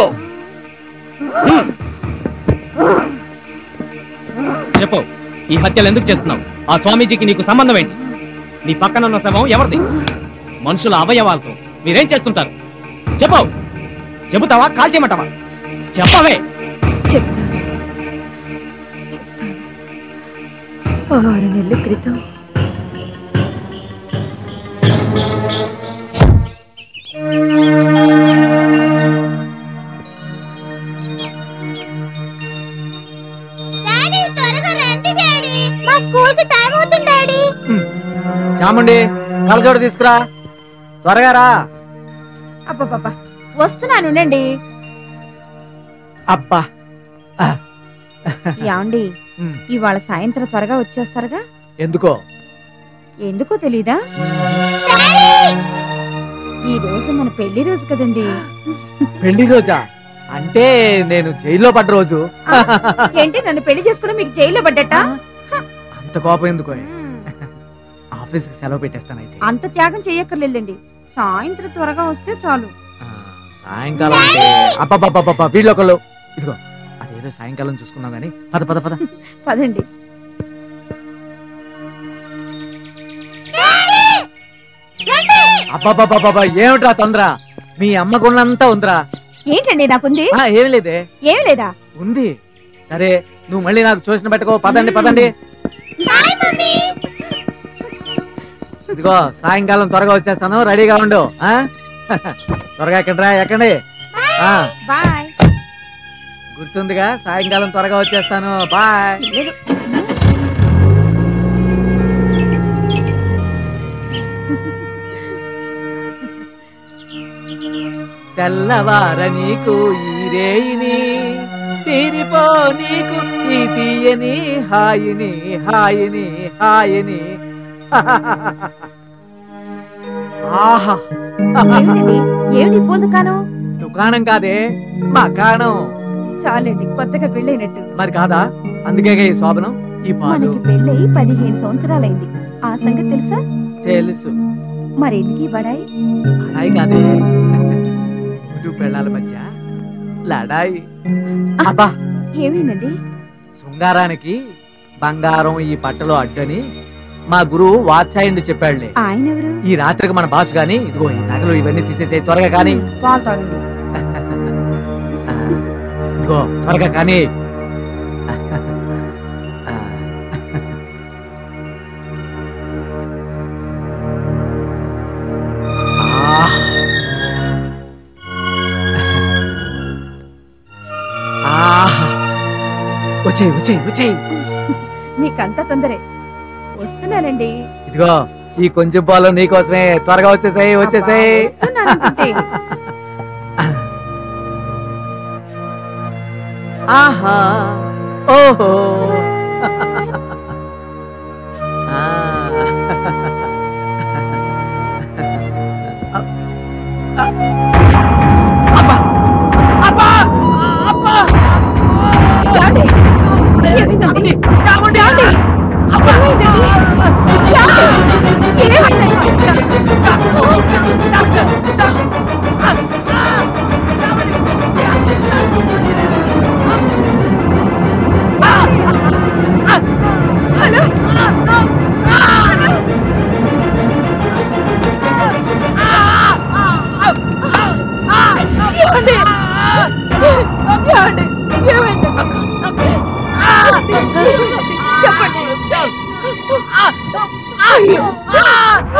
చెప్పు చెప్పు, ఈ హత్యలు ఎందుకు చేస్తున్నావు? ఆ స్వామీజీకి నీకు సంబంధం ఏంటి? నీ పక్కన ఉన్న శవం ఎవరిది? మనుషుల అవయవాలతో మీరేం చేస్తుంటారు? చెప్పు. చెబుతావా కాల్ చేయమంటావా? చెప్పవే. చెప్తాను. 6 నెలల క్రితం చాముండి కలజోడు తీసుకురా, త్వరగా రా. అబ్బా వస్తున్నానుండండి. అబ్బా యాండి ఇవాళ సాయంత్రం త్వరగా వచ్చేస్తారుగా? ఎందుకో తెలీదా? ఈ రోజు మన పెళ్లి రోజు కదండి. పెళ్లి రోజా? అంటే నేను జైల్లో పడ్డ రోజు. ఏంటి నన్ను పెళ్లి చేసుకోవడం మీకు జైల్లో పడ్డట? అంత కోపం ఎందుకో? ఆఫీస్కి సెలవు పెట్టేస్తాను. అయితే అంత త్యాగం చెయ్యక్కర్లేదండి, సాయంత్రం త్వరగా వస్తే చాలు. సాయంకాలం అంటే అబ్బబ్బబ్బబ్బ వీళ్ళు ఒకళ్ళు. ఇదిగో అదేదో సాయంకాలం చూసుకుందాం గానీ పద పద పద పదండి. అబ్బబ్బబ్బబ్బ ఏమిట్రా తొందర? మీ అమ్మ గుణంతా ఉందిరా. ఏంటండి నాకుంది? ఏమి లేదే. ఏమి లేదా? ఉంది. సరే నువ్వు మళ్ళీ నాకు చూసిన పెట్టుకో. పదండి పదండి. ఇదిగో సాయంకాలం త్వరగా వచ్చేస్తాను, రెడీగా ఉండు. త్వరగా ఎక్కండిరా, ఎక్కండి. బాయ్. గుర్తుందిగా, సాయంకాలం త్వరగా వచ్చేస్తాను. బాయ్. తెల్లవార నీకు ఈ రేయిని, తీరిపో నీకు ఈ తీయని హాయిని హాయిని హాయిని. ఆహా ఏమిటి పూల దుకాణం? దుకాణం కాదే, మకాణం. చాలండి, కొత్తగా పెళ్ళైనట్టు. మరి కాదా? అందుకే ఈ శోభనం. ఈ పాలు. పెళ్ళై 15 సంవత్సరాలైంది. ఆ సంగతి తెలుసా? తెలుసు. మరి ఎందుకు ఈ బడాయి? బడాయి కాదే, పెళ్ళాల మధ్య లడాయి. అబ్బా ఏమైందండి? శృంగారానికి బంగారం ఈ పట్టలో అడ్డని మా గురువు వాత్సాయుడు చెప్పాడులే. ఆయన ఎవరు? ఈ రాత్రికి మన బాసు గాని. ఇదిగో ఈ నగలు ఇవన్నీ తీసేసే త్వరగా కానీ. ఇదిగో త్వరగా కానీ. వచ్చేయి వచ్చేయి వచ్చేయి. మీకంతా తొందరే. వస్తున్నానండి. ఇదిగో ఈ కొంచెం పాలు నీకోసమే, త్వరగా వచ్చేసాయి వచ్చేసాయి. ఆహా ఓహో.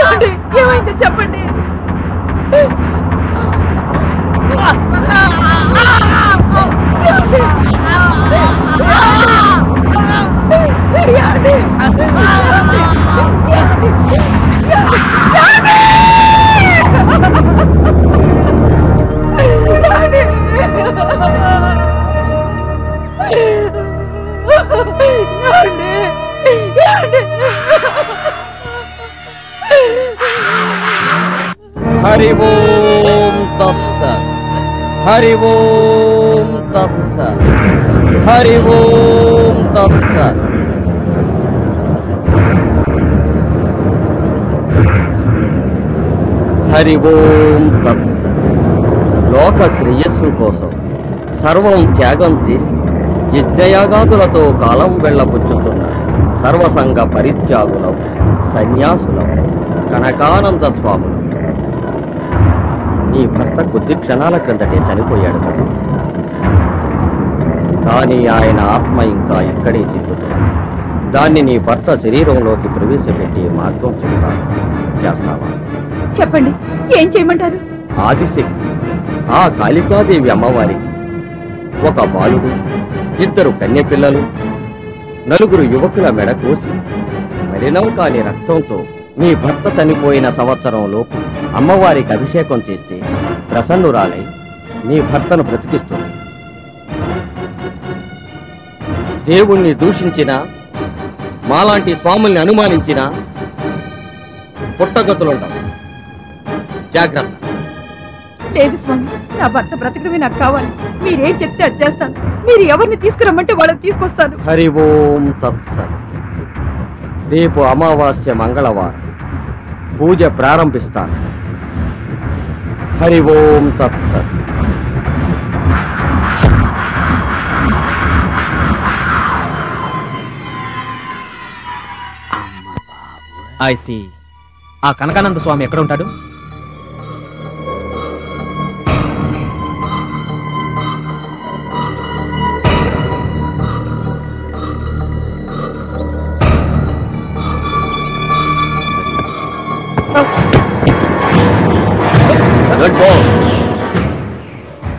చెప్పండి, ఏమైందో చెప్పండి. हरि ओम तत्सत्, हरि ओम तत्सत्, हरि ओम तत्सत्। हरि ओम तत्सत्। लोक श्रेयस्सु कोसम సర్వం త్యాగం చేసి యజ్ఞయాగాదులతో కాలం వెళ్ళబుచ్చుతున్న సర్వసంగ పరిత్యాగులం సన్యాసులం కనకానంద స్వాములం. నీ భర్త కొద్ది క్షణాల క్రిందటే చనిపోయాడు కదా, కానీ ఆయన ఆత్మ ఇంకా ఇక్కడే తిరుగుతుంది. దాన్ని నీ భర్త శరీరంలోకి ప్రవేశపెట్టి మార్గం చెబుతాను, చేస్తావా? చెప్పండి, ఏం చేయమంటారు? ఆదిశక్తి ఆ కాళికాదేవి అమ్మవారికి ఒక బాలుడు, 2 కన్యపిల్లలు, 4 యువకుల మెడ కోసి మలినం కాని రక్తంతో నీ భర్త చనిపోయిన సంవత్సరంలోపు అమ్మవారికి అభిషేకం చేస్తే ప్రసన్నురాలై నీ భర్తను బ్రతికిస్తుంది. దేవుణ్ణి దూషించిన, మాలాంటి స్వాముల్ని అనుమానించిన పుట్టగతులుండవు. జాగ్రత్త. లేదు స్వామి, నా భర్త బ్రతకడమే నాకు కావాలి. మీరేం చెప్తే అది చేస్తాను. మీరు ఎవరిని తీసుకురమ్మంటే వాళ్ళని తీసుకొస్తాను. హరి ఓం తత్సత్. రేపు అమావాస్య మంగళవారం పూజ ప్రారంభిస్తాను. హరి ఓం తత్సత్. I see. ఆ కనకానంద స్వామి ఎక్కడ ఉంటాడు?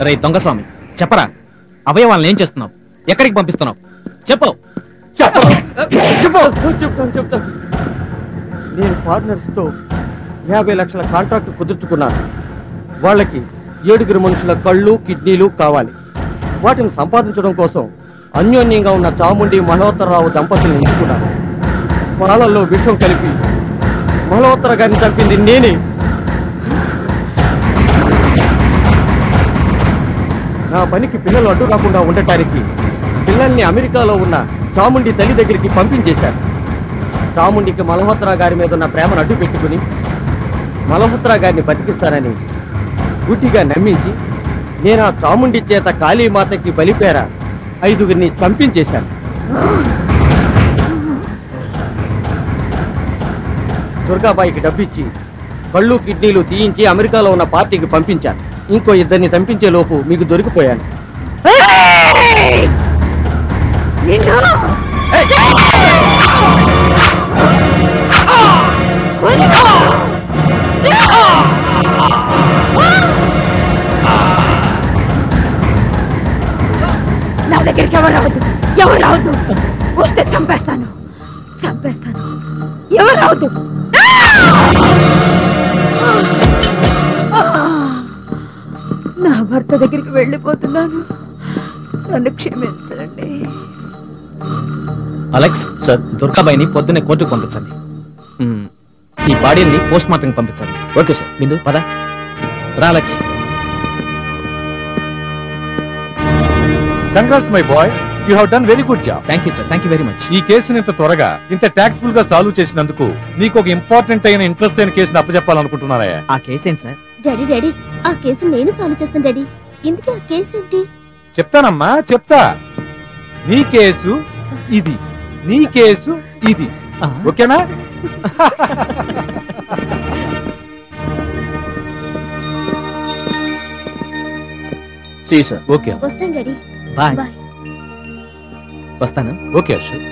రే దొంగ స్వామి, చెప్పరా, అవయవాలను ఏం చేస్తున్నావు? ఎక్కడికి పంపిస్తున్నావు? చెప్పు. చెప్తాను. నేను పార్ట్నర్స్ తో 50 లక్షల కాంట్రాక్ట్ కుదుర్చుకున్నాను. వాళ్ళకి 7 మనుషుల కళ్ళు, కిడ్నీలు కావాలి. వాటిని సంపాదించడం కోసం అన్యోన్యంగా ఉన్న చాముండి మల్హోత్రరావు దంపతులను ఎంచుకున్నాను. పాలల్లో విషం కలిపి మల్హోత్ర గారిని చంపింది నేనే. నా పనికి పిల్లలు అడ్డు కాకుండా ఉండటానికి పిల్లల్ని అమెరికాలో ఉన్న చాముండి తల్లి దగ్గరికి పంపించేశారు. చాముండికి మల్హోత్రా గారి మీద ఉన్న ప్రేమను అడ్డు పెట్టుకుని మల్హోత్రా గారిని బతికిస్తానని గుడ్డిగా నమ్మించి నేను ఆ చాముండి చేత కాళీమాతకి బలిపేర 5గురిని చంపించేశాను. దుర్గాబాయికి డబ్బిచ్చి కళ్ళు, కిడ్నీలు తీయించి అమెరికాలో ఉన్న పార్టీకి పంపించాను. ఇంకో 2 చంపించే లోపు మీకు దొరికిపోయాను. నా దగ్గరికి ఎవరు రావద్దు. వస్తే చంపేస్తాను. ఎవరు రావద్దు. నా భర్త దగ్గరికి వెళ్ళిపోతున్నాను. నన్ను క్షమించండి. అలెక్స్ సార్, దుర్గాబాయిని పొద్దున్నే కోర్టుకు పంపించండి. ఈ బాడీని పోస్ట్ మార్టం పంపించండి. Okay sir. బిందు పద. రా Alex. Congrats my boy, you have done very good job. Thank you sir, thank you very much. ఈ కేసుని ఇంత త్వరగా, ఇంత టాక్ట్ఫుల్ గా సాల్వ్ చేసినందుకు నీకు ఒక ఇంపార్టెంట్ అయిన, ఇంట్రెస్ట్ అయిన కేసుని అప్పచెప్పాలనుకుంటున్నానయ్యా. ఆ కేసు ఏంటి సార్? డాడీ ఆ కేసు నేను సాల్వ్ చేస్తాను డాడీ. ఇందుకే ఆ కేసు ఏంటి? చెప్తానమ్మా, చెప్తా. నీ కేసు ఇది, నీ కేసు ఇది, ఓకేనా? See sir. ఓకే వస్తాను డాడీ. బాయ్. బాయ్. వస్తాను. ఓకే అశోక్.